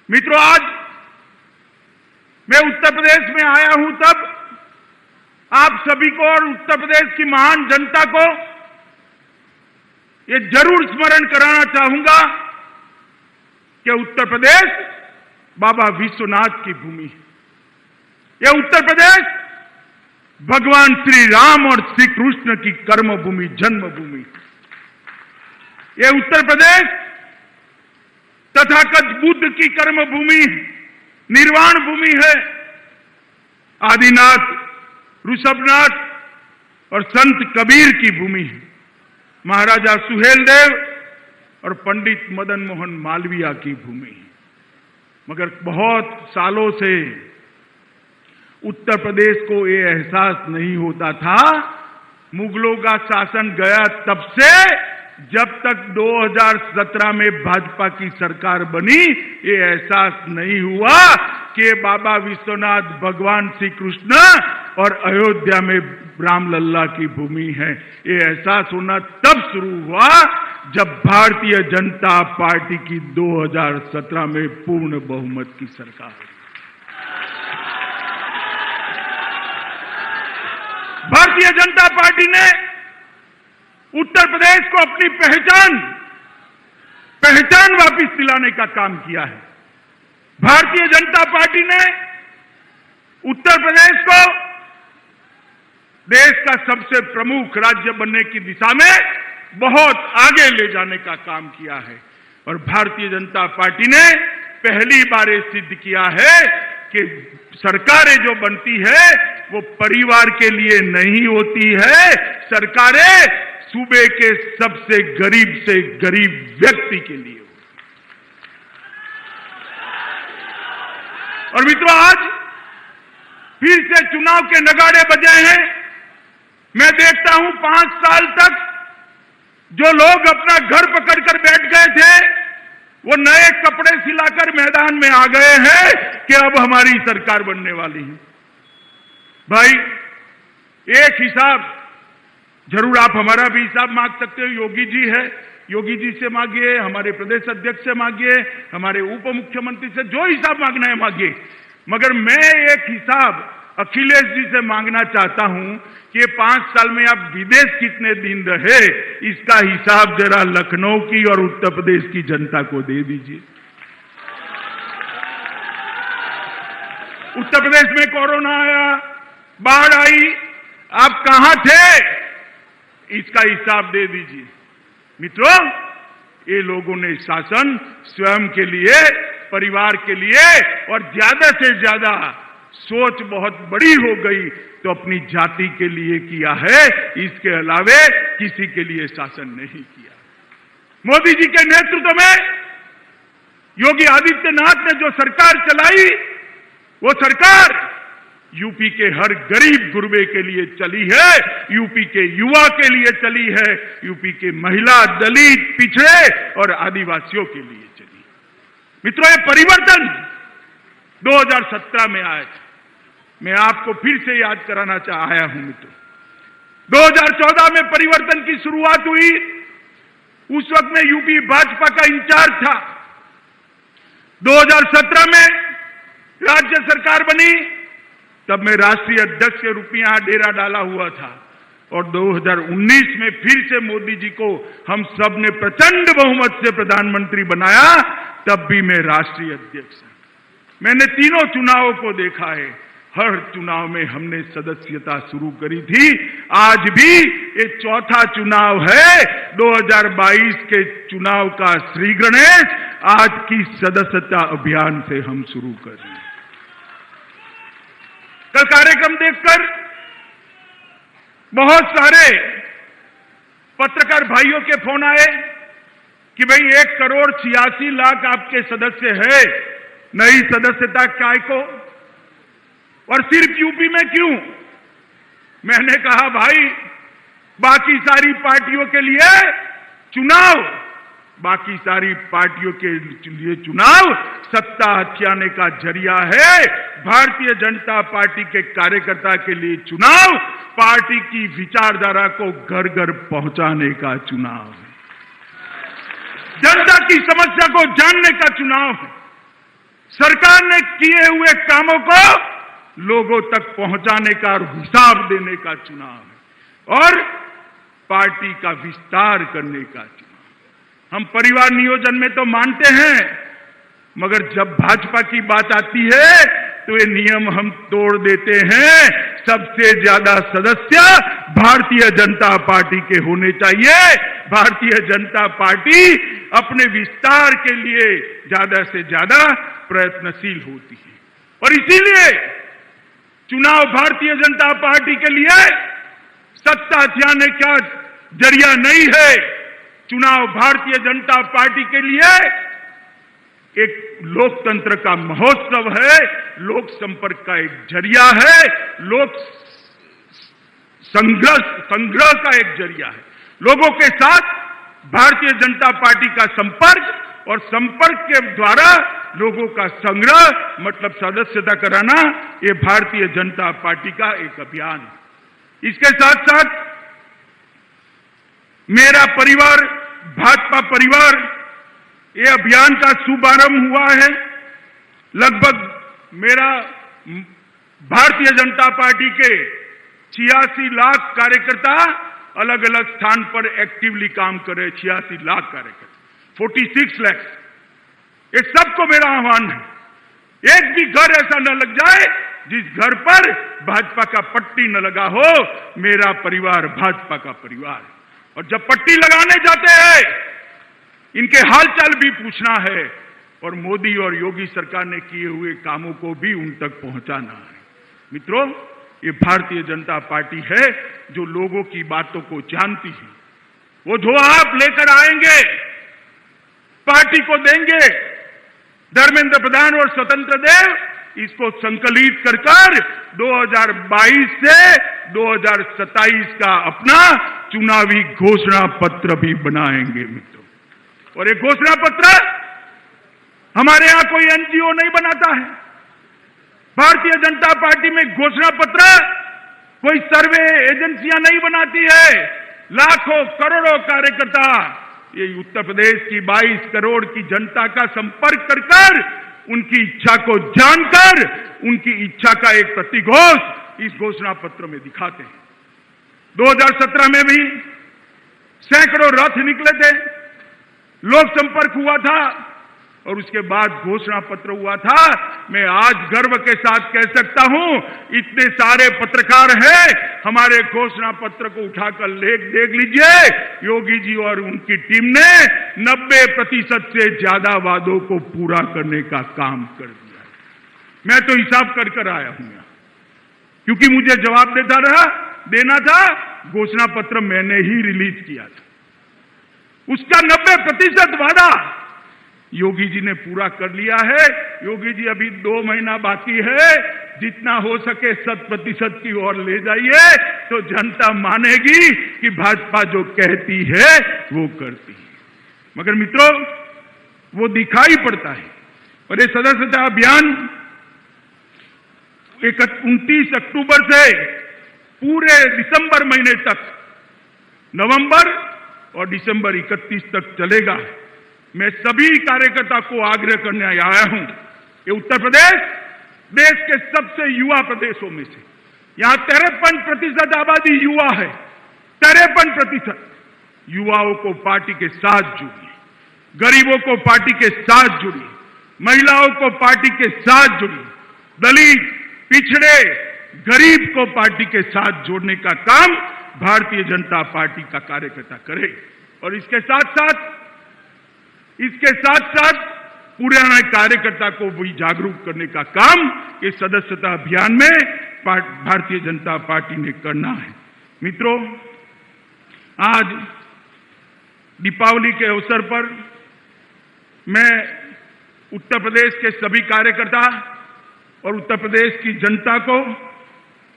मित्रों, आज मैं उत्तर प्रदेश में आया हूं तब आप सभी को और उत्तर प्रदेश की महान जनता को ये जरूर स्मरण कराना चाहूंगा कि उत्तर प्रदेश बाबा विश्वनाथ की भूमि है। यह उत्तर प्रदेश भगवान श्री राम और श्री कृष्ण की कर्मभूमि, जन्मभूमि। यह उत्तर प्रदेश तथागत बुद्ध की कर्मभूमि, निर्वाण भूमि है। आदिनाथ, ऋषभनाथ और संत कबीर की भूमि है। महाराजा सुहेलदेव और पंडित मदन मोहन मालवीय की भूमि है। मगर बहुत सालों से उत्तर प्रदेश को ये एहसास नहीं होता था। मुगलों का शासन गया तब से जब तक 2017 में भाजपा की सरकार बनी, ये एहसास नहीं हुआ कि बाबा विश्वनाथ भगवान श्री कृष्ण और अयोध्या में रामलल्ला की भूमि है। ये एहसास होना तब शुरू हुआ जब भारतीय जनता पार्टी की 2017 में पूर्ण बहुमत की सरकार हुई। भारतीय जनता पार्टी ने उत्तर प्रदेश को अपनी पहचान वापस दिलाने का काम किया है। भारतीय जनता पार्टी ने उत्तर प्रदेश को देश का सबसे प्रमुख राज्य बनने की दिशा में बहुत आगे ले जाने का काम किया है। और भारतीय जनता पार्टी ने पहली बार ये सिद्ध किया है कि सरकारें जो बनती है वो परिवार के लिए नहीं होती है। सरकारें सूबे के सबसे गरीब से गरीब व्यक्ति के लिए होती है। और मित्रों, आज फिर से चुनाव के नगाड़े बजे हैं। मैं देखता हूं 5 साल तक जो लोग अपना घर पकड़कर बैठ गए थे, वो नए कपड़े सिलाकर मैदान में आ गए हैं कि अब हमारी सरकार बनने वाली है। भाई, एक हिसाब जरूर आप हमारा भी हिसाब मांग सकते हो। योगी जी है, योगी जी से मांगिए, हमारे प्रदेश अध्यक्ष से मांगिए, हमारे उप मुख्यमंत्री से, जो हिसाब मांगना है मांगिए। मगर मैं एक हिसाब अखिलेश जी से मांगना चाहता हूं कि 5 साल में आप विदेश कितने दिन रहे, इसका हिसाब जरा लखनऊ की और उत्तर प्रदेश की जनता को दे दीजिए। उत्तर प्रदेश में कोरोना आया, बाढ़ आई, आप कहां थे, इसका हिसाब दे दीजिए। मित्रों, ये लोगों ने शासन स्वयं के लिए, परिवार के लिए और ज्यादा से ज्यादा सोच बहुत बड़ी हो गई तो अपनी जाति के लिए किया है। इसके अलावे किसी के लिए शासन नहीं किया। मोदी जी के नेतृत्व में योगी आदित्यनाथ ने जो सरकार चलाई, वो सरकार यूपी के हर गरीब गुरबे के लिए चली है, यूपी के युवा के लिए चली है, यूपी के महिला, दलित, पिछड़े और आदिवासियों के लिए चली। मित्रों, ये परिवर्तन 2017 में आया था। मैं आपको फिर से याद कराना आया हूं। मित्रों, 2014 में परिवर्तन की शुरुआत हुई। उस वक्त में यूपी भाजपा का इंचार्ज था। 2017 में राज्य सरकार बनी, तब मैं राष्ट्रीय अध्यक्ष के रूप में यहां डेरा डाला हुआ था। और 2019 में फिर से मोदी जी को हम सब ने प्रचंड बहुमत से प्रधानमंत्री बनाया, तब भी मैं राष्ट्रीय अध्यक्ष। मैंने तीनों चुनावों को देखा है। हर चुनाव में हमने सदस्यता शुरू करी थी। आज भी ये चौथा चुनाव है। 2022 के चुनाव का श्री गणेश आज की सदस्यता अभियान से हम शुरू कर रहे हैं। कल कार्यक्रम देखकर बहुत सारे पत्रकार भाइयों के फोन आए कि भाई 1,86,00,000 आपके सदस्य है, नई सदस्यता काय को, और सिर्फ यूपी में क्यों? मैंने कहा, भाई बाकी सारी पार्टियों के लिए चुनाव, बाकी सारी पार्टियों के लिए चुनाव सत्ता हथियाने का जरिया है। भारतीय जनता पार्टी के कार्यकर्ता के लिए चुनाव पार्टी की विचारधारा को घर घर पहुंचाने का चुनाव है, जनता की समस्या को जानने का चुनाव है। सरकार ने किए हुए कामों को लोगों तक पहुंचाने का और हिसाब देने का चुनाव है और पार्टी का विस्तार करने का चुनाव। हम परिवार नियोजन में तो मानते हैं, मगर जब भाजपा की बात आती है तो ये नियम हम तोड़ देते हैं। सबसे ज्यादा सदस्य भारतीय जनता पार्टी के होने चाहिए। भारतीय जनता पार्टी अपने विस्तार के लिए ज्यादा से ज्यादा प्रयत्नशील होती है और इसीलिए चुनाव भारतीय जनता पार्टी के लिए सत्ता जाने का जरिया नहीं है। चुनाव भारतीय जनता पार्टी के लिए एक लोकतंत्र का महोत्सव है, लोक संपर्क का एक जरिया है, लोक संग्रह का एक जरिया है। लोगों के साथ भारतीय जनता पार्टी का संपर्क और संपर्क के द्वारा लोगों का संग्रह मतलब सदस्यता कराना, ये भारतीय जनता पार्टी का एक अभियान है। इसके साथ साथ मेरा परिवार भाजपा परिवार ये अभियान का शुभारंभ हुआ है। लगभग मेरा भारतीय जनता पार्टी के 86 लाख कार्यकर्ता अलग अलग स्थान पर एक्टिवली काम कर रहे। 86 लाख कार्यकर्ता, 46 लाख, ये सबको मेरा आह्वान है, एक भी घर ऐसा न लग जाए जिस घर पर भाजपा का पट्टी न लगा हो। मेरा परिवार भाजपा का परिवार है और जब पट्टी लगाने जाते हैं इनके हालचाल भी पूछना है और मोदी और योगी सरकार ने किए हुए कामों को भी उन तक पहुंचाना है। मित्रों, ये भारतीय जनता पार्टी है जो लोगों की बातों को जानती है। वो जो आप लेकर आएंगे पार्टी को देंगे। धर्मेंद्र प्रधान और स्वतंत्र देव इसको संकलित कर 2022 से 2027 का अपना चुनावी घोषणा पत्र भी बनाएंगे मित्रों। और ये घोषणा पत्र हमारे यहां कोई एनजीओ नहीं बनाता है। भारतीय जनता पार्टी में घोषणा पत्र कोई सर्वे एजेंसियां नहीं बनाती है। लाखों करोड़ों कार्यकर्ता ये उत्तर प्रदेश की 22 करोड़ की जनता का संपर्क कर उनकी इच्छा को जानकर उनकी इच्छा का एक प्रतिघोष इस घोषणा पत्र में दिखाते हैं। 2017 में भी सैकड़ों रथ निकले थे, लोक संपर्क हुआ था और उसके बाद घोषणा पत्र हुआ था। मैं आज गर्व के साथ कह सकता हूं, इतने सारे पत्रकार हैं, हमारे घोषणा पत्र को उठाकर देख लीजिए। योगी जी और उनकी टीम ने 90% से ज्यादा वादों को पूरा करने का काम कर दिया। मैं तो हिसाब कर आया हूं यहां, क्योंकि मुझे जवाब देना था। घोषणा पत्र मैंने ही रिलीज किया था, उसका 90% वादा योगी जी ने पूरा कर लिया है। योगी जी अभी 2 महीना बाकी है, जितना हो सके 100% की ओर ले जाइए तो जनता मानेगी कि भाजपा जो कहती है वो करती है। मगर मित्रों, वो दिखाई पड़ता है। और ये सदस्यता अभियान 29 अक्टूबर से पूरे दिसंबर महीने तक, नवंबर और दिसंबर 31 तक चलेगा। मैं सभी कार्यकर्ता को आग्रह करने आया हूं, ये उत्तर प्रदेश देश के सबसे युवा प्रदेशों में से, यहां 53% आबादी युवा है। 53% युवाओं को पार्टी के साथ जुड़िए, गरीबों को पार्टी के साथ जुड़िए, महिलाओं को पार्टी के साथ जुड़िए, दलित, पिछड़े, गरीब को पार्टी के साथ जोड़ने का काम भारतीय जनता पार्टी का कार्यकर्ता करे। और इसके साथ साथ पुराने कार्यकर्ता को भी जागरूक करने का काम इस सदस्यता अभियान में भारतीय जनता पार्टी ने करना है। मित्रों, आज दीपावली के अवसर पर मैं उत्तर प्रदेश के सभी कार्यकर्ता और उत्तर प्रदेश की जनता को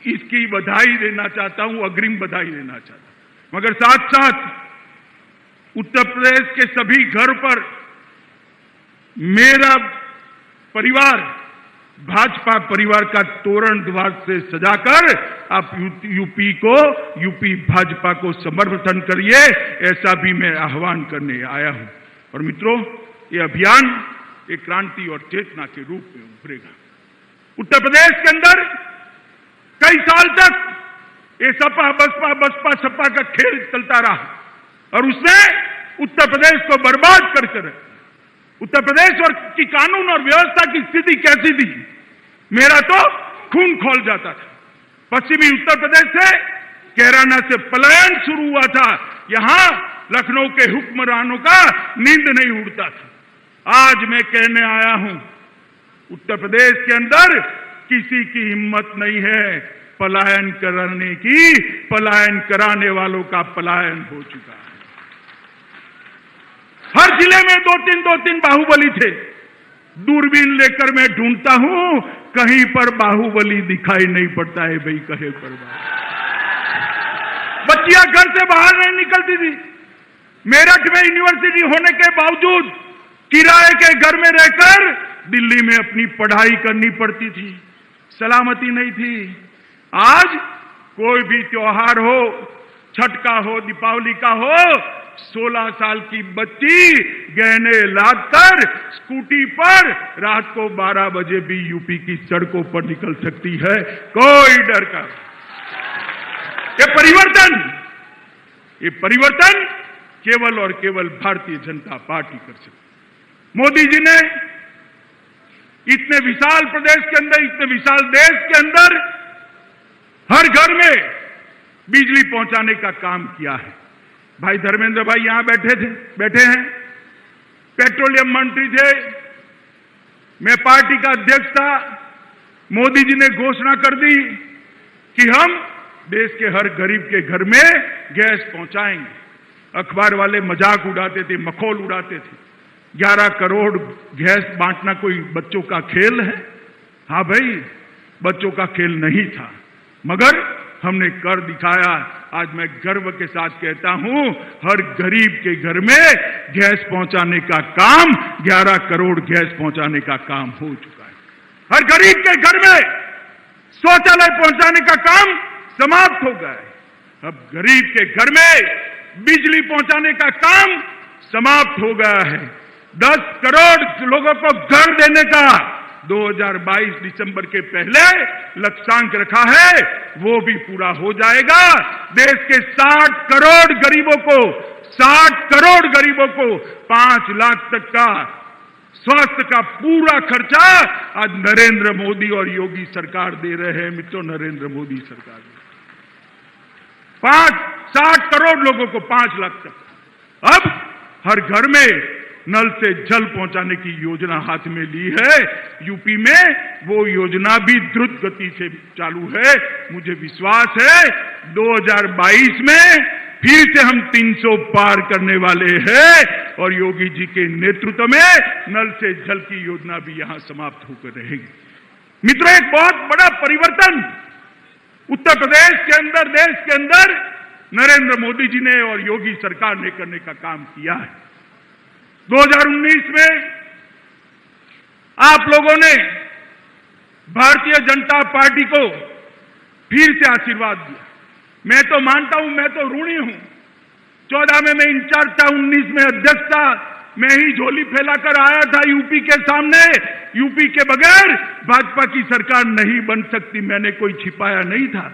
इसकी बधाई देना चाहता हूं, अग्रिम बधाई देना चाहता हूं। मगर साथ साथ उत्तर प्रदेश के सभी घर पर मेरा परिवार, भाजपा परिवार का तोरण द्वार से सजाकर आप यूपी भाजपा को समर्थन करिए, ऐसा भी मैं आह्वान करने आया हूं। और मित्रों, ये अभियान एक क्रांति और चेतना के रूप में उभरेगा। उत्तर प्रदेश के अंदर कई साल तक ये सपा बसपा बसपा सपा का खेल चलता रहा और उसने उत्तर प्रदेश को बर्बाद करके रखा। उत्तर प्रदेश और की कानून और व्यवस्था की स्थिति कैसी थी, मेरा तो खून खौल जाता था। पश्चिमी उत्तर प्रदेश से कैराना से पलायन शुरू हुआ था, यहां लखनऊ के हुक्मरानों का नींद नहीं उड़ता था। आज मैं कहने आया हूं, उत्तर प्रदेश के अंदर किसी की हिम्मत नहीं है पलायन कराने की, पलायन कराने वालों का पलायन हो चुका है। हर जिले में दो तीन बाहुबली थे। दूरबीन लेकर मैं ढूंढता हूं, कहीं पर बाहुबली दिखाई नहीं पड़ता है भाई, कहे पर बच्चियां घर से बाहर नहीं निकलती थी। मेरठ में यूनिवर्सिटी होने के बावजूद किराए के घर में रहकर दिल्ली में अपनी पढ़ाई करनी पड़ती थी, सलामती नहीं थी। आज कोई भी त्योहार हो, छठ का हो, दीपावली का हो, 16 साल की बच्ची गहने लादकर स्कूटी पर रात को 12 बजे भी यूपी की सड़कों पर निकल सकती है, कोई डर का। ये परिवर्तन केवल और केवल भारतीय जनता पार्टी कर सकती। मोदी जी ने इतने विशाल प्रदेश के अंदर, इतने विशाल देश के अंदर हर घर में बिजली पहुंचाने का काम किया है। भाई धर्मेंद्र भाई यहां बैठे हैं, पेट्रोलियम मंत्री थे, मैं पार्टी का अध्यक्ष था। मोदी जी ने घोषणा कर दी कि हम देश के हर गरीब के घर में गैस पहुंचाएंगे। अखबार वाले मजाक उड़ाते थे, मखौल उड़ाते थे, 11 करोड़ गैस बांटना कोई बच्चों का खेल है? हाँ भाई, बच्चों का खेल नहीं था, मगर हमने कर दिखाया। आज मैं गर्व के साथ कहता हूं, हर गरीब के घर में गैस पहुंचाने का काम, 11 करोड़ गैस पहुंचाने का काम हो चुका है। हर गरीब के घर में शौचालय पहुंचाने का काम समाप्त हो गया है। अब गरीब के घर में बिजली पहुंचाने का काम समाप्त हो गया है। 10 करोड़ लोगों को घर देने का 2022 दिसंबर के पहले लक्ष्यांक रखा है, वो भी पूरा हो जाएगा। देश के 60 करोड़ गरीबों को 5 लाख तक का स्वास्थ्य का पूरा खर्चा आज नरेंद्र मोदी और योगी सरकार दे रहे हैं। मित्रों, नरेंद्र मोदी सरकार 60 करोड़ लोगों को 5 लाख तक। अब हर घर में नल से जल पहुंचाने की योजना हाथ में ली है। यूपी में वो योजना भी द्रुत गति से चालू है। मुझे विश्वास है 2022 में फिर से हम 300 पार करने वाले हैं और योगी जी के नेतृत्व में नल से जल की योजना भी यहां समाप्त होकर रहेगी। मित्रों, एक बहुत बड़ा परिवर्तन उत्तर प्रदेश के अंदर, देश के अंदर नरेंद्र मोदी जी ने और योगी सरकार ने करने का काम किया है। 2019 में आप लोगों ने भारतीय जनता पार्टी को फिर से आशीर्वाद दिया। मैं तो मानता हूं, मैं तो ऋणी हूं। 14 में मैं इंचार्ज था, 19 में अध्यक्ष था। मैं ही झोली फैलाकर आया था यूपी के सामने। यूपी के बगैर भाजपा की सरकार नहीं बन सकती, मैंने कोई छिपाया नहीं था।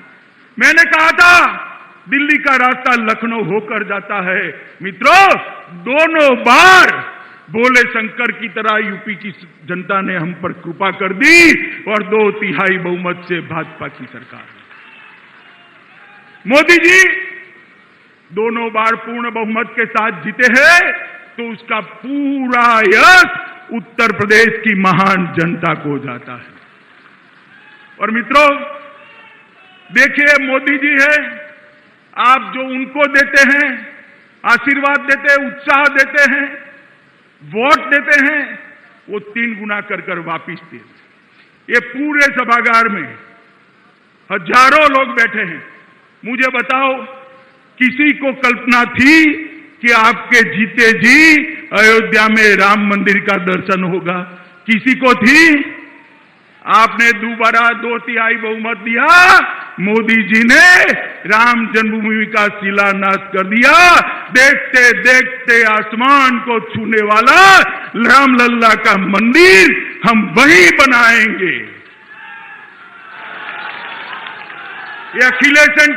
मैंने कहा था दिल्ली का रास्ता लखनऊ होकर जाता है। मित्रों, दोनों बार भोले शंकर की तरह यूपी की जनता ने हम पर कृपा कर दी और 2/3 बहुमत से भाजपा की सरकार। मोदी जी दोनों बार पूर्ण बहुमत के साथ जीते हैं, तो उसका पूरा यश उत्तर प्रदेश की महान जनता को जाता है। और मित्रों, देखिए, मोदी जी है, आप जो उनको देते हैं, आशीर्वाद देते हैं, उत्साह देते हैं, वोट देते हैं, वो 3 गुना कर वापिस देते। ये पूरे सभागार में हजारों लोग बैठे हैं। मुझे बताओ, किसी को कल्पना थी कि आपके जीते जी अयोध्या में राम मंदिर का दर्शन होगा? किसी को थी? आपने दोबारा 2/3 बहुमत दिया। मोदी जी ने राम जन्मभूमि का शिलान्यास कर दिया। देखते देखते आसमान को छूने वाला रामलला का मंदिर हम वहीं बनाएंगे। ये अखिलेश एंड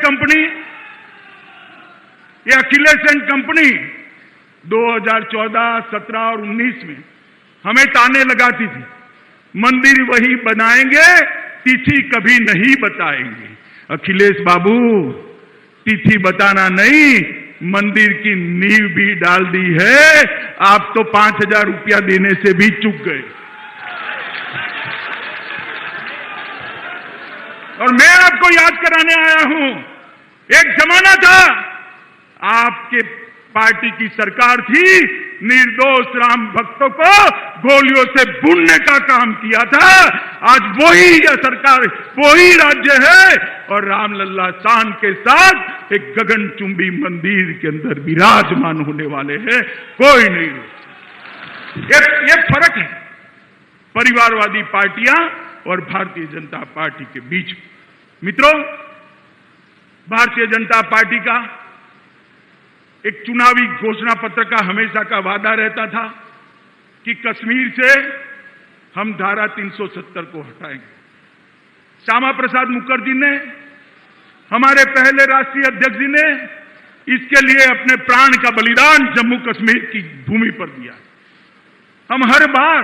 कंपनी 2014, 17 और 19 में हमें ताने लगाती थी, मंदिर वही बनाएंगे, तिथि कभी नहीं बताएंगे। अखिलेश बाबू, तिथि बताना नहीं, मंदिर की नींव भी डाल दी है। आप तो 5,000 रुपया देने से भी चूक गए। और मैं आपको याद कराने आया हूं, एक जमाना था, आपके पार्टी की सरकार थी, निर्दोष राम भक्तों को गोलियों से भूनने का काम किया था। आज वही सरकार, वही राज्य है, और रामलला शान के साथ एक गगनचुंबी मंदिर के अंदर विराजमान होने वाले हैं। कोई नहीं रोक। ये फर्क है परिवारवादी पार्टियां और भारतीय जनता पार्टी के बीच। मित्रों, भारतीय जनता पार्टी का एक चुनावी घोषणा पत्र का हमेशा का वादा रहता था कि कश्मीर से हम धारा 370 को हटाएंगे। श्यामा प्रसाद मुखर्जी ने, हमारे पहले राष्ट्रीय अध्यक्ष जी ने इसके लिए अपने प्राण का बलिदान जम्मू कश्मीर की भूमि पर दिया। हम हर बार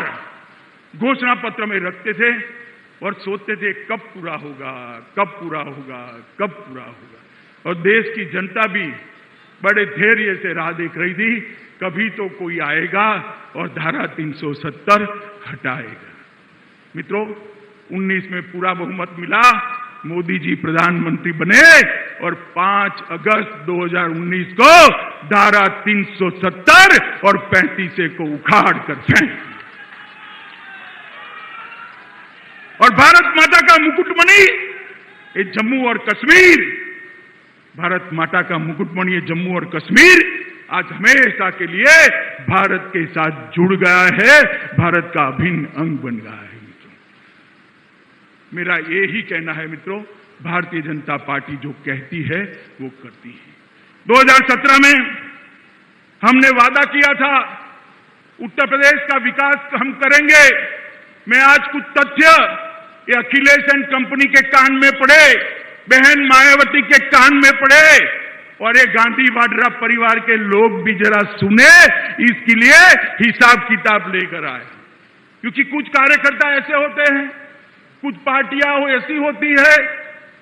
घोषणा पत्र में रखते थे और सोचते थे कब पूरा होगा, कब पूरा होगा, कब पूरा होगा। और देश की जनता भी बड़े धैर्य से राह देख रही थी, कभी तो कोई आएगा और धारा 370 हटाएगा। मित्रों, 19 में पूरा बहुमत मिला, मोदी जी प्रधानमंत्री बने और 5 अगस्त 2019 को धारा 370 और 35 को उखाड़ कर फेंक। और भारत माता का मुकुटमणि ये जम्मू और कश्मीर, भारत माता का मुकुटमणि ये जम्मू और कश्मीर आज हमेशा के लिए भारत के साथ जुड़ गया है, भारत का अभिन्न अंग बन गया है। मित्रों, मेरा यही कहना है मित्रों, भारतीय जनता पार्टी जो कहती है वो करती है। 2017 में हमने वादा किया था उत्तर प्रदेश का विकास हम करेंगे। मैं आज कुछ तथ्य ये अखिलेश एंड कंपनी के कान में पड़े, बहन मायावती के कान में पड़े और ये गांधी वाड्रा परिवार के लोग भी जरा सुने, इसके लिए हिसाब किताब लेकर आए। क्योंकि कुछ कार्यकर्ता ऐसे होते हैं, कुछ पार्टियां ऐसी होती है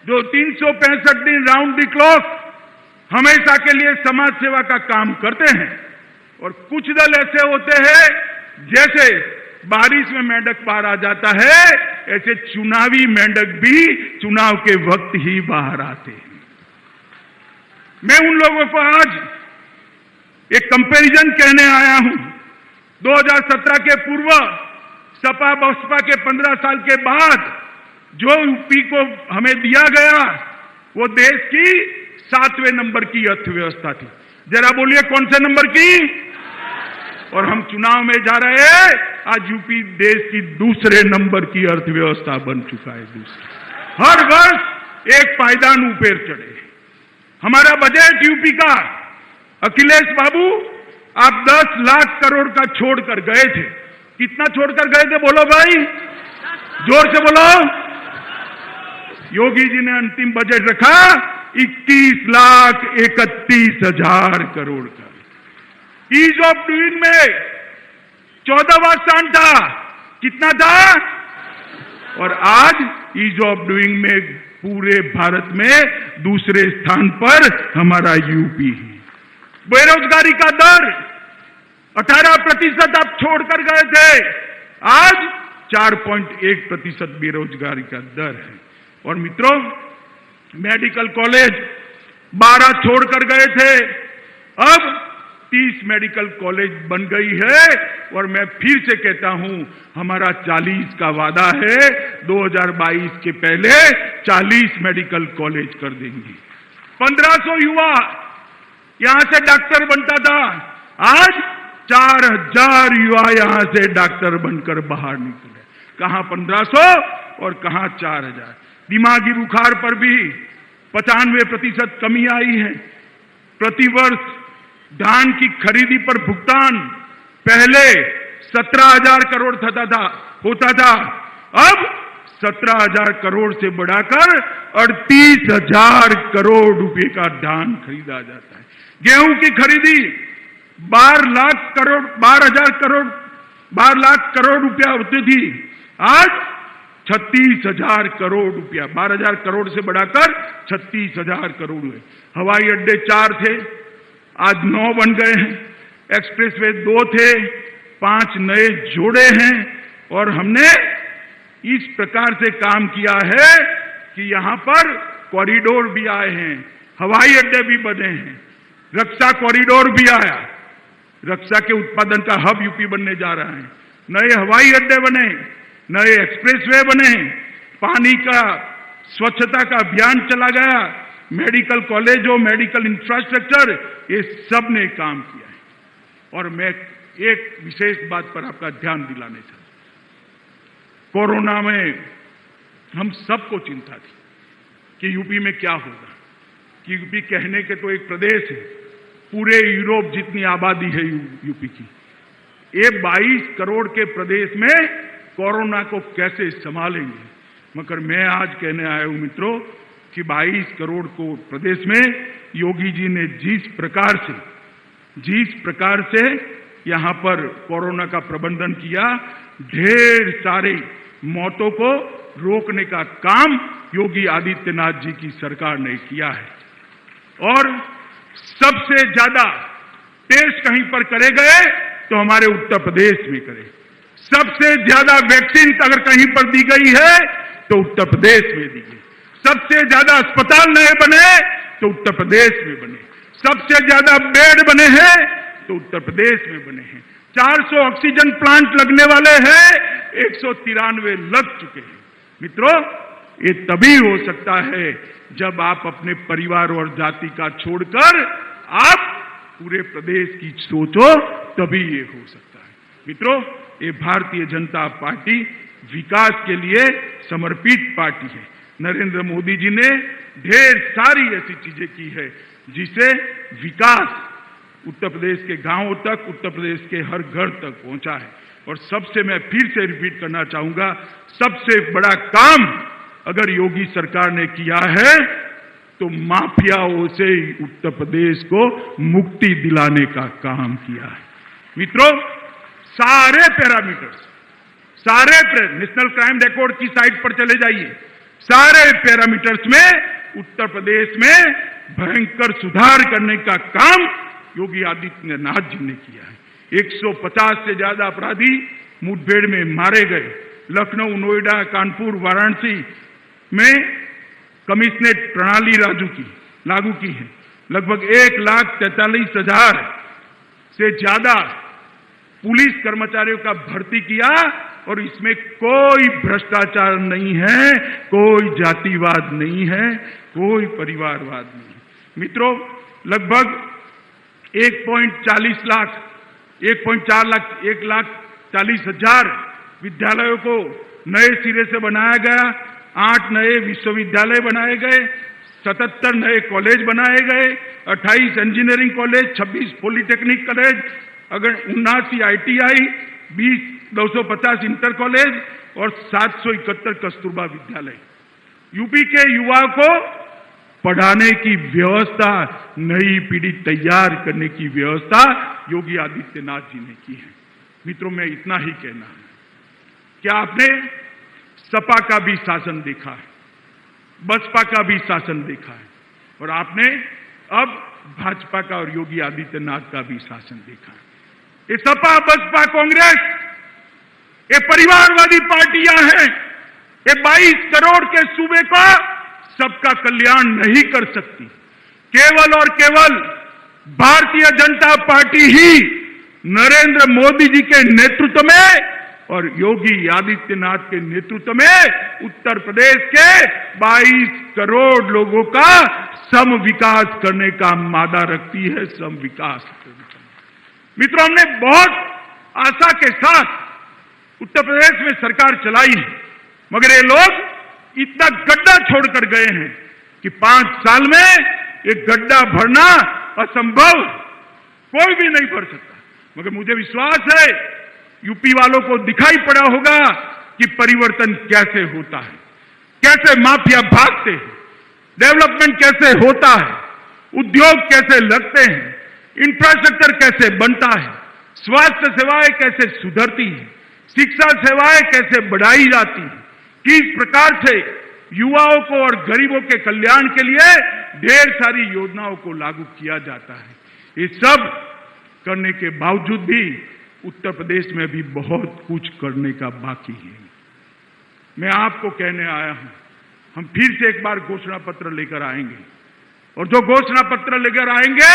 जो 365 दिन राउंड द क्लॉक हमेशा के लिए समाज सेवा का काम करते हैं, और कुछ दल ऐसे होते हैं जैसे बारिश में मेंढक बाहर आ जाता है, ऐसे चुनावी मेंढक भी चुनाव के वक्त ही बाहर आते हैं। मैं उन लोगों को आज एक कंपैरिजन कहने आया हूं। 2017 के पूर्व सपा बसपा के 15 साल के बाद जो यूपी को हमें दिया गया वो देश की 7वें नंबर की अर्थव्यवस्था थी। जरा बोलिए कौन से नंबर की? और हम चुनाव में जा रहे हैं, आज यूपी देश की 2 नंबर की अर्थव्यवस्था बन चुका है। हर वर्ष एक पायदान ऊपर चढ़े। हमारा बजट यूपी का, अखिलेश बाबू आप 10 लाख करोड़ का छोड़कर गए थे। कितना छोड़कर गए थे बोलो भाई, जोर से बोलो। योगी जी ने अंतिम बजट रखा 21,31,000 करोड़ का। ईज ऑफ डूइंग में 14वां स्थान था। कितना था? और आज ईज ऑफ डूइंग में पूरे भारत में 2 स्थान पर हमारा यूपी है। बेरोजगारी का दर 18% आप छोड़कर गए थे, आज 4.1% बेरोजगारी का दर है। और मित्रों, मेडिकल कॉलेज 12 छोड़कर गए थे, अब 30 मेडिकल कॉलेज बन गई है। और मैं फिर से कहता हूं, हमारा 40 का वादा है, 2022 के पहले 40 मेडिकल कॉलेज कर देंगे। 1500 युवा यहां से डॉक्टर बनता था, आज 4000 युवा यहां से डॉक्टर बनकर बाहर निकले। कहां 1500 और कहां 4000। दिमागी बुखार पर भी 95% कमी आई है। प्रतिवर्ष धान की खरीदी पर भुगतान पहले 17,000 करोड़ होता था, अब 17,000 करोड़ से बढ़ाकर 38,000 करोड़ रुपए का धान खरीदा जाता है। गेहूं की खरीदी 12 लाख करोड़ रुपया होती थी, आज 36,000 करोड़ रुपया, 12,000 करोड़ से बढ़ाकर 36,000 करोड़ हुए। हवाई अड्डे 4 थे, आज 9 बन गए हैं। एक्सप्रेसवे 2 थे, 5 नए जोड़े हैं। और हमने इस प्रकार से काम किया है कि यहां पर कॉरिडोर भी आए हैं, हवाई अड्डे भी बने हैं, रक्षा कॉरिडोर भी आया, रक्षा के उत्पादन का हब यूपी बनने जा रहा है, नए हवाई अड्डे बने, नए एक्सप्रेसवे बने, पानी का स्वच्छता का अभियान चला गया, मेडिकल कॉलेजों, मेडिकल इंफ्रास्ट्रक्चर, ये सब ने काम किया है। और मैं एक विशेष बात पर आपका ध्यान दिलाने चाहता हूं। कोरोना में हम सबको चिंता थी कि यूपी में क्या होगा, कि यूपी कहने के तो एक प्रदेश है, पूरे यूरोप जितनी आबादी है यूपी की, ये 22 करोड़ के प्रदेश में कोरोना को कैसे संभालेंगे। मगर मैं आज कहने आया हूं मित्रों कि 22 करोड़ को प्रदेश में योगी जी ने जिस प्रकार से यहां पर कोरोना का प्रबंधन किया, ढेर सारे मौतों को रोकने का काम योगी आदित्यनाथ जी की सरकार ने किया है। और सबसे ज्यादा टेस्ट कहीं पर करे गए तो हमारे उत्तर प्रदेश में करे, सबसे ज्यादा वैक्सीन अगर कहीं पर दी गई है तो उत्तर प्रदेश में दी गई, सबसे ज्यादा अस्पताल नए बने तो उत्तर प्रदेश में बने, सबसे ज्यादा बेड बने हैं तो उत्तर प्रदेश में बने हैं, 400 ऑक्सीजन प्लांट लगने वाले हैं, 193 लग चुके हैं। मित्रों, ये तभी हो सकता है जब आप अपने परिवार और जाति का छोड़कर आप पूरे प्रदेश की सोचो, तभी ये हो सकता है। मित्रों, ये भारतीय जनता पार्टी विकास के लिए समर्पित पार्टी है। नरेंद्र मोदी जी ने ढेर सारी ऐसी चीजें की है जिसे विकास उत्तर प्रदेश के गांवों तक, उत्तर प्रदेश के हर घर तक पहुंचा है। और सबसे मैं फिर से रिपीट करना चाहूंगा, सबसे बड़ा काम अगर योगी सरकार ने किया है तो माफियाओं से उत्तर प्रदेश को मुक्ति दिलाने का काम किया है। मित्रों, सारे पैरामीटर्स, नेशनल क्राइम रिकॉर्ड की साइट पर चले जाइए, सारे पैरामीटर्स में उत्तर प्रदेश में भयंकर सुधार करने का काम योगी आदित्यनाथ जी ने किया है। 150 से ज्यादा अपराधी मुठभेड़ में मारे गए। लखनऊ, नोएडा, कानपुर, वाराणसी में कमिश्नरेट प्रणाली लागू की है। लगभग 1,43,000 से ज्यादा पुलिस कर्मचारियों का भर्ती किया और इसमें कोई भ्रष्टाचार नहीं है, कोई जातिवाद नहीं है, कोई परिवारवाद नहीं है। मित्रों, लगभग 1,40,000 विद्यालयों को नए सिरे से बनाया गया, 8 नए विश्वविद्यालय बनाए गए, 77 नए कॉलेज बनाए गए, 28 इंजीनियरिंग कॉलेज, 26 पॉलिटेक्निक कॉलेज, अगर 79 ITI, 250 इंटर कॉलेज और 771 कस्तूरबा विद्यालय। यूपी के युवाओं को पढ़ाने की व्यवस्था, नई पीढ़ी तैयार करने की व्यवस्था योगी आदित्यनाथ जी ने की है। मित्रों, मैं इतना ही कहना है, क्या आपने सपा का भी शासन देखा है, बसपा का भी शासन देखा है और आपने अब भाजपा का और योगी आदित्यनाथ का भी शासन देखा है। ये सपा, बसपा, कांग्रेस, ये परिवारवादी पार्टियां हैं। ये 22 करोड़ के सूबे का सबका कल्याण नहीं कर सकती। केवल और केवल भारतीय जनता पार्टी ही नरेंद्र मोदी जी के नेतृत्व में और योगी आदित्यनाथ के नेतृत्व में उत्तर प्रदेश के 22 करोड़ लोगों का सम विकास करने का मादा रखती है, सम विकास। मित्रों, हमने बहुत आशा के साथ उत्तर प्रदेश में सरकार चलाई है, मगर ये लोग इतना गड्ढा छोड़कर गए हैं कि 5 साल में एक गड्ढा भरना असंभव। कोई भी नहीं भर सकता। मगर मुझे विश्वास है यूपी वालों को दिखाई पड़ा होगा कि परिवर्तन कैसे होता है, कैसे माफिया भागते हैं, डेवलपमेंट कैसे होता है, उद्योग कैसे लगते हैं, इंफ्रास्ट्रक्चर कैसे बनता है, स्वास्थ्य सेवाएं कैसे सुधरती हैं, शिक्षा सेवाएं कैसे बढ़ाई जाती हैं, किस प्रकार से युवाओं को और गरीबों के कल्याण के लिए ढेर सारी योजनाओं को लागू किया जाता है। ये सब करने के बावजूद भी उत्तर प्रदेश में भी बहुत कुछ करने का बाकी है। मैं आपको कहने आया हूं, हम फिर से एक बार घोषणा पत्र लेकर आएंगे और जो घोषणा पत्र लेकर आएंगे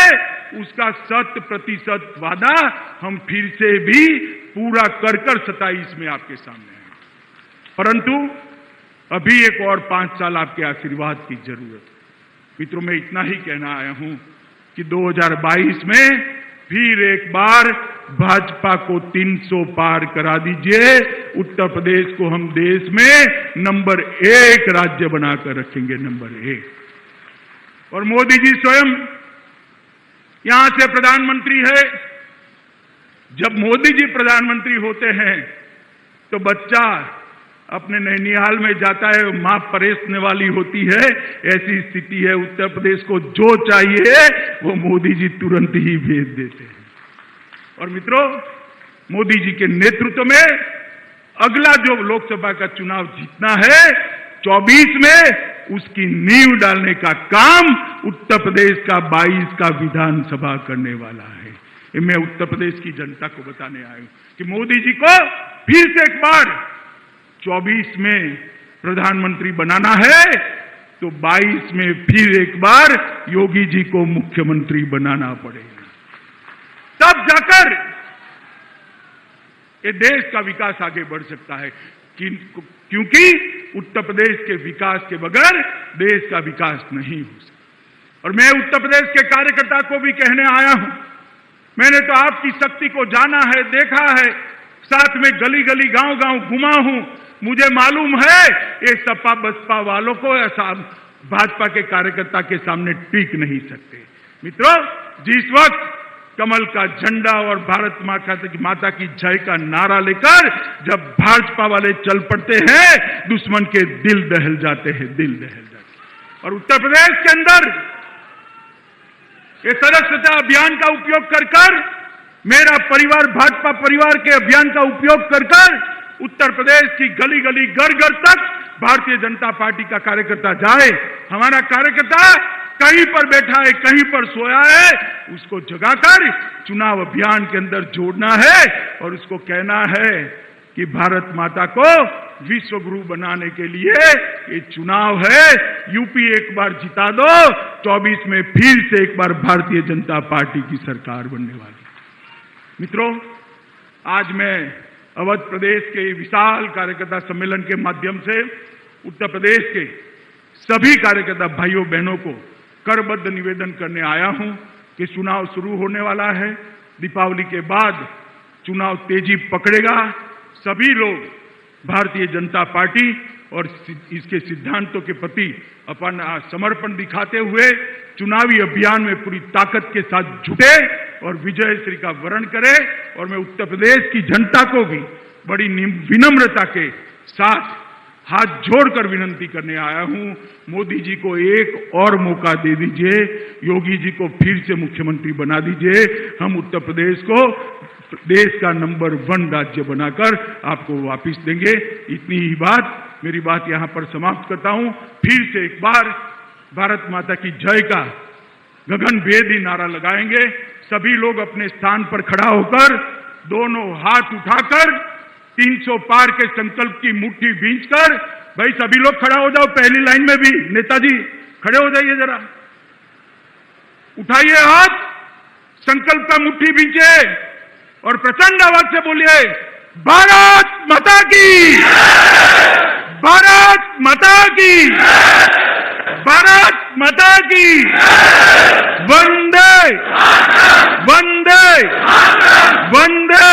उसका 100% वादा हम फिर से भी पूरा कर 27 में आपके सामने आएंगे। परंतु अभी एक और 5 साल आपके आशीर्वाद की जरूरत है। मित्रों, मैं इतना ही कहना आया हूं कि 2022 में फिर एक बार भाजपा को 300 पार करा दीजिए। उत्तर प्रदेश को हम देश में नंबर 1 राज्य बनाकर रखेंगे, नंबर 1। और मोदी जी स्वयं यहां से प्रधानमंत्री है। जब मोदी जी प्रधानमंत्री होते हैं तो बच्चा अपने नैनिहाल में जाता है, मां परेशने वाली होती है। ऐसी स्थिति है, उत्तर प्रदेश को जो चाहिए वो मोदी जी तुरंत ही भेज देते हैं। और मित्रों, मोदी जी के नेतृत्व में अगला जो लोकसभा का चुनाव जीतना है 24 में, उसकी नींव डालने का काम उत्तर प्रदेश का 22 का विधानसभा करने वाला है। मैं उत्तर प्रदेश की जनता को बताने आया हूं कि मोदी जी को फिर से एक बार 24 में प्रधानमंत्री बनाना है तो 22 में फिर एक बार योगी जी को मुख्यमंत्री बनाना पड़ेगा। तब जाकर ये देश का विकास आगे बढ़ सकता है, क्योंकि उत्तर प्रदेश के विकास के बगैर देश का विकास नहीं हो सकता। और मैं उत्तर प्रदेश के कार्यकर्ता को भी कहने आया हूं, मैंने तो आपकी शक्ति को जाना है, देखा है, साथ में गली गली गांव गांव घुमा हूं। मुझे मालूम है ये सपा बसपा वालों को ऐसा भाजपा के कार्यकर्ता के सामने टिक नहीं सकते। मित्रों, जिस वक्त कमल का झंडा और भारत माता की जय का नारा लेकर जब भाजपा वाले चल पड़ते हैं, दुश्मन के दिल दहल जाते हैं, दिल दहल जाते हैं। और उत्तर प्रदेश के अंदर ये सदस्यता अभियान का उपयोग कर मेरा परिवार भाजपा परिवार के अभियान का उपयोग कर उत्तर प्रदेश की गली गली घर घर तक भारतीय जनता पार्टी का कार्यकर्ता जाए। हमारा कार्यकर्ता कहीं पर बैठा है, कहीं पर सोया है, उसको जगाकर चुनाव अभियान के अंदर जोड़ना है और उसको कहना है कि भारत माता को विश्व गुरु बनाने के लिए ये चुनाव है। यूपी एक बार जिता दो, 24 में फिर से एक बार भारतीय जनता पार्टी की सरकार बनने वाली। मित्रों, आज मैं अवध प्रदेश के विशाल कार्यकर्ता सम्मेलन के माध्यम से उत्तर प्रदेश के सभी कार्यकर्ता भाइयों बहनों को करबद्ध निवेदन करने आया हूं कि चुनाव शुरू होने वाला है। दीपावली के बाद चुनाव तेजी पकड़ेगा। सभी लोग भारतीय जनता पार्टी और इसके सिद्धांतों के प्रति अपना समर्पण दिखाते हुए चुनावी अभियान में पूरी ताकत के साथ जुटे और विजय श्री का वरण करें। और मैं उत्तर प्रदेश की जनता को भी बड़ी विनम्रता के साथ हाथ जोड़कर विनती करने आया हूं, मोदी जी को एक और मौका दे दीजिए, योगी जी को फिर से मुख्यमंत्री बना दीजिए। हम उत्तर प्रदेश को देश का नंबर 1 राज्य बनाकर आपको वापस देंगे। इतनी ही बात, मेरी बात यहां पर समाप्त करता हूं। फिर से एक बार भारत माता की जय का गगनभेदी नारा लगाएंगे। सभी लोग अपने स्थान पर खड़ा होकर दोनों हाथ उठाकर 300 पार के संकल्प की मुट्ठी भींचकर, भाई सभी लोग खड़ा हो जाओ, पहली लाइन में भी नेताजी खड़े हो जाइए, जरा उठाइए हाथ, संकल्प का मुट्ठी भींचे और प्रचंड आवाज से बोलिए, भारत माता की, भारत माता की, भारत माता की, वंदे वंदे वंदे।